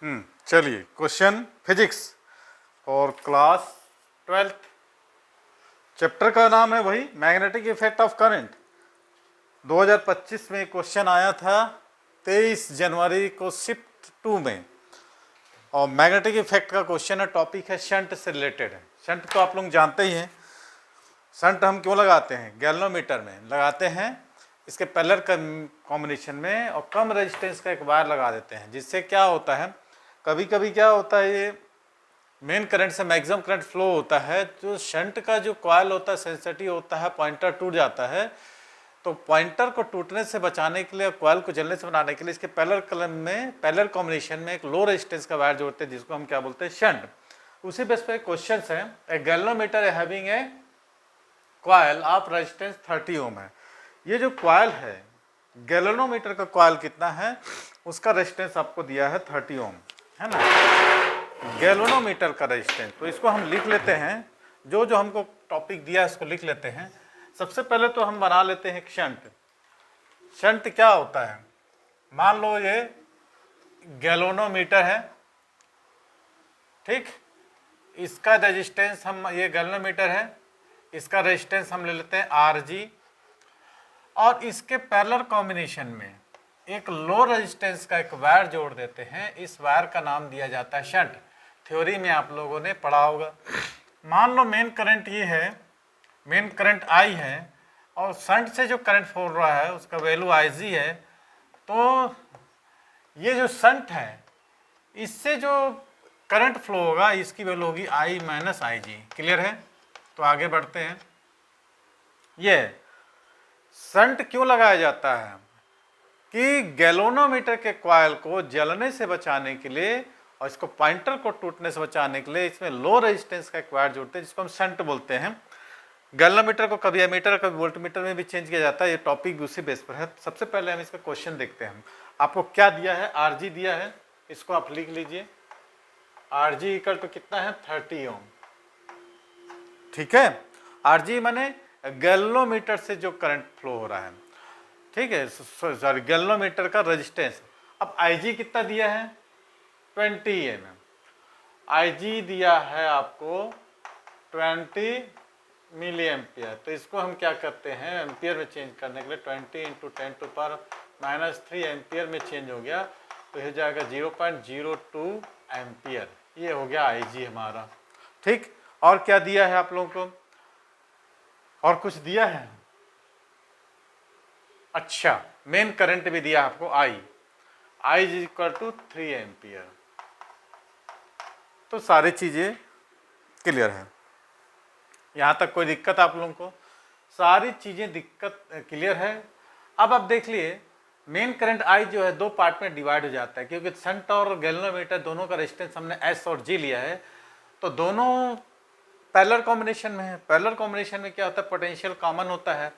चलिए question physics और class 12th। Chapter का नाम है वही मैग्नेटिक इफेक्ट ऑफ करंट। 2025 में क्वेश्चन आया था 23 जनवरी को शिफ्ट 2 में, और मैग्नेटिक इफेक्ट का क्वेश्चन है, टॉपिक है शंट से रिलेटेड है। शंट तो आप लोग जानते ही हैं। शंट हम क्यों लगाते हैं? गैल्वेनोमीटर में लगाते हैं, इसके पैरेलल कॉम्बिनेशन में, और कम रेजिस्टेंस का एक वायर लगा देते हैं, जिससे क्या होता है, कभी कभी क्या होता है, ये मेन करंट से मैक्सिमम करंट फ्लो होता है, जो शंट का जो कॉइल होता है सेंसिटिव होता है, पॉइंटर टूट जाता है। तो पॉइंटर को टूटने से बचाने के लिए, कॉइल को जलने से बनाने के लिए, इसके पैरेलल कॉम्बिनेशन में एक लो रेजिस्टेंस का वायर जोड़ते हैं, जिसको हम क्या बोलते हैं? शंट। उसी बेस पे क्वेश्चन है, a galvanometer having a coil of resistance 30 ohm है। ये जो कॉइल है, गैल्वेनोमीटर का कॉइल कितना है, उसका रेजिस्टेंस आपको दिया है 30 ओम, है ना, गैल्वेनोमीटर का रेजिस्टेंस। तो इसको हम लिख लेते हैं, जो जो हमको टॉपिक दिया है इसको लिख लेते हैं। सबसे पहले तो हम बना लेते हैं शंट। शंट क्या होता है? मान लो ये गैल्वेनोमीटर है, ठीक, इसका रेजिस्टेंस हम, ये गैल्वेनोमीटर है, इसका रेजिस्टेंस हम ले लेते हैं Rg, और इसके पैरेलल कॉम्बिनेशन में एक लो रेजिस्टेंस का एक वायर जोड़ देते हैं। इस वायर का नाम दिया जाता है शंट। थ्योरी में आप लोगों ने पढ़ा होगा। मान लो मेन करंट ये है, मेन करंट I है, और शंट से जो करंट फ्लो रहा है उसका वैल्यू Ig है। तो ये जो शंट है, इससे जो करंट फ्लो होगा, इसकी वैल्यू होगी I माइनस Ig। क्लियर है? तो आगे बढ़ते हैं। ये शंट क्यों लगाया जाता है? कि गैल्वेनोमीटर के कॉइल को जलने से बचाने के लिए, और इसको पॉइंटर को टूटने से बचाने के लिए, इसमें लो रेजिस्टेंस का एक वायर जोड़ते हैं, जिसको हम शंट बोलते हैं। गैल्वेनोमीटर को कभी एमीटर कभी वोल्टमीटर में भी चेंज किया जाता है। ये टॉपिक भी उसी बेस पर है। सबसे पहले हम इसका क्वेश्चन देखते हैं। आपको क्या दिया है? Rg दिया है, इसको आप लिख लीजिए। Rg इक्वल टू कितना है? 30 ओम। ठीक है, Rg माने गैल्वेनोमीटर से जो करंट फ्लो हो रहा है, ठीक है, सॉरी, गैल्वेनोमीटर का रेजिस्टेंस। अब Ig कितना दिया है? 20 mm। Ig दिया है आपको 20 मिली एम्पियर। तो इसको हम क्या करते हैं, एम्पियर में चेंज करने के लिए 20 इंटू 10⁻³ एम्पियर में चेंज हो गया, तो यह जाएगा 0.02 एम्पियर। ये हो गया Ig हमारा। ठीक, और क्या दिया है आप लोगों को? और कुछ दिया है? अच्छा, मेन करंट भी दिया आपको I is equal to 3 ampere. तो सारी चीजें क्लियर है। यहां तक कोई दिक्कत आप लोगों को? सारी चीजें दिक्कत क्लियर है। अब आप देख लिए, मेन करंट I जो है दो पार्ट में डिवाइड हो जाता है, क्योंकि शंट और गैल्वेनोमीटर दोनों का रेजिस्टेंस हमने S और G लिया है, तो दोनों पैरेलल कॉम्बिनेशन में है। पैरेलल कॉम्बिनेशन में क्या होता है? पोटेंशियल कॉमन होता है।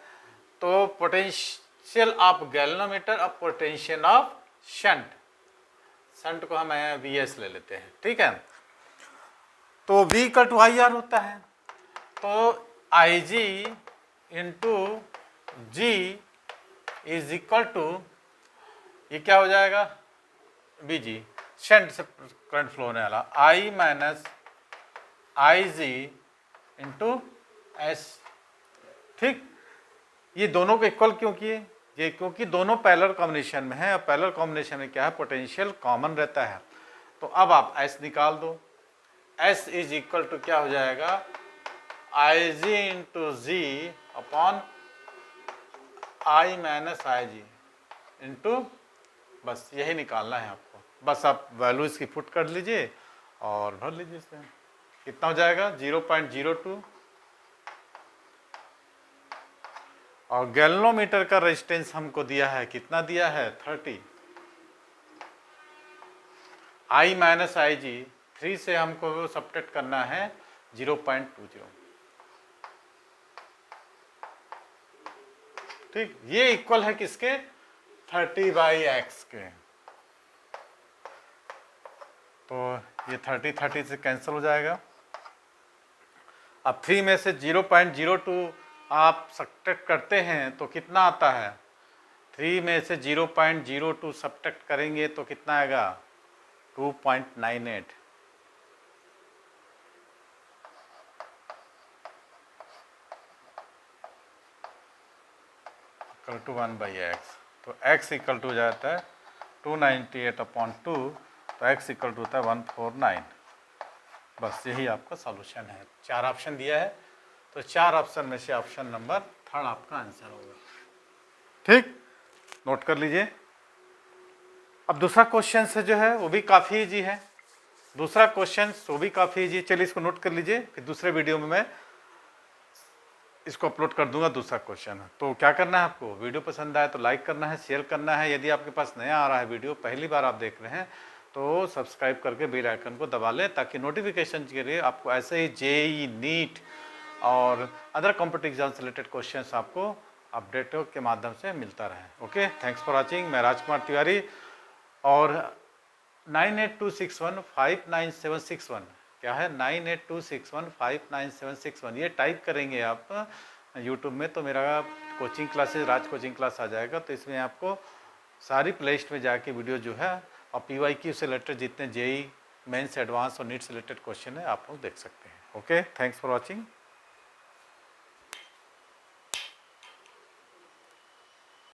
तो पोटेंशियल ऑफ गैल्वेनोमीटर और पोटेंशियल ऑफ शंट, शंट को हम Vs ले लेते हैं, ठीक है। तो V इक्वल टू IR होता है। तो Ig into G is equal to, ये क्या हो जाएगा? Vg, शंट से करंट फ्लो होने वाला, I minus Ig into S। ठीक, ये दोनों को इक्वल क्यों किए? ये क्योंकि दोनों पैरेलल कॉम्बिनेशन में है, और पैरेलल कॉम्बिनेशन में क्या है? पोटेंशियल कॉमन रहता है। तो अब आप S निकाल दो। S इज इक्वल टू क्या हो जाएगा? Ig into G upon I minus Ig into, बस यही निकालना है आपको। बस आप वैल्यू इसकी पुट कर लीजिए और भर लीजिए इसमें। कितना हो जाएगा? 0.02। और गैल्वेनोमीटर का रेजिस्टेंस हमको दिया है, कितना दिया है? 30। I माइनस Ig, 3 से हमको सब्ट्रैक्ट करना है 0.20। ठीक, ये इक्वल है किसके? 30/x के। तो ये 30 से कैंसिल हो जाएगा। अब 3 में से 0.02 आप सब्ट्रैक्ट करते हैं तो कितना आता है? 3 में से 0.02 सब्ट्रैक्ट करेंगे तो कितना आएगा? 2.98 इक्वल टू 1/x, तो x इक्वल टू जाता है 298/2, तो x इक्वल टू होता है 149। बस यही आपका सॉल्यूशन है। 4 ऑप्शन दिया है, तो 4 ऑप्शन में से ऑप्शन नंबर 3 आपका आंसर होगा। ठीक, नोट कर लीजिए। अब दूसरा क्वेश्चन से जो है वो भी काफ़ी इजी है, दूसरा क्वेश्चन वो भी काफ़ी इजी। चलिए इसको नोट कर लीजिए, फिर दूसरे वीडियो में मैं इसको अपलोड कर दूंगा दूसरा क्वेश्चन। तो क्या करना है आपको, वीडियो पसंद आए तो लाइक करना है, शेयर करना है। यदि आपके पास नया आ रहा है वीडियो, पहली बार आप देख रहे हैं, तो सब्सक्राइब करके बेल आइकन को दबा लें, ताकि नोटिफिकेशन के लिए आपको ऐसे ही जेईई, नीट और अदर कॉम्पिटिटिव एग्जाम से रिलेटेड क्वेश्चंस आपको अपडेटों के माध्यम से मिलता रहे। Okay, thanks for watching. मैं राजकुमार तिवारी, और 9826159761, क्या है 9826159761, ये टाइप करेंगे आप यूट्यूब में तो मेरा कोचिंग क्लासेस, राज कोचिंग क्लास आ जाएगा। तो इसमें आपको सारी प्लेलिस्ट में जाके वीडियो जो है, और PYQ से रिलेटेड जितने जेईई मेंस, एडवांस और नीट से रिलेटेड क्वेश्चन है, आप लोग देख सकते हैं। Okay, thanks for watching.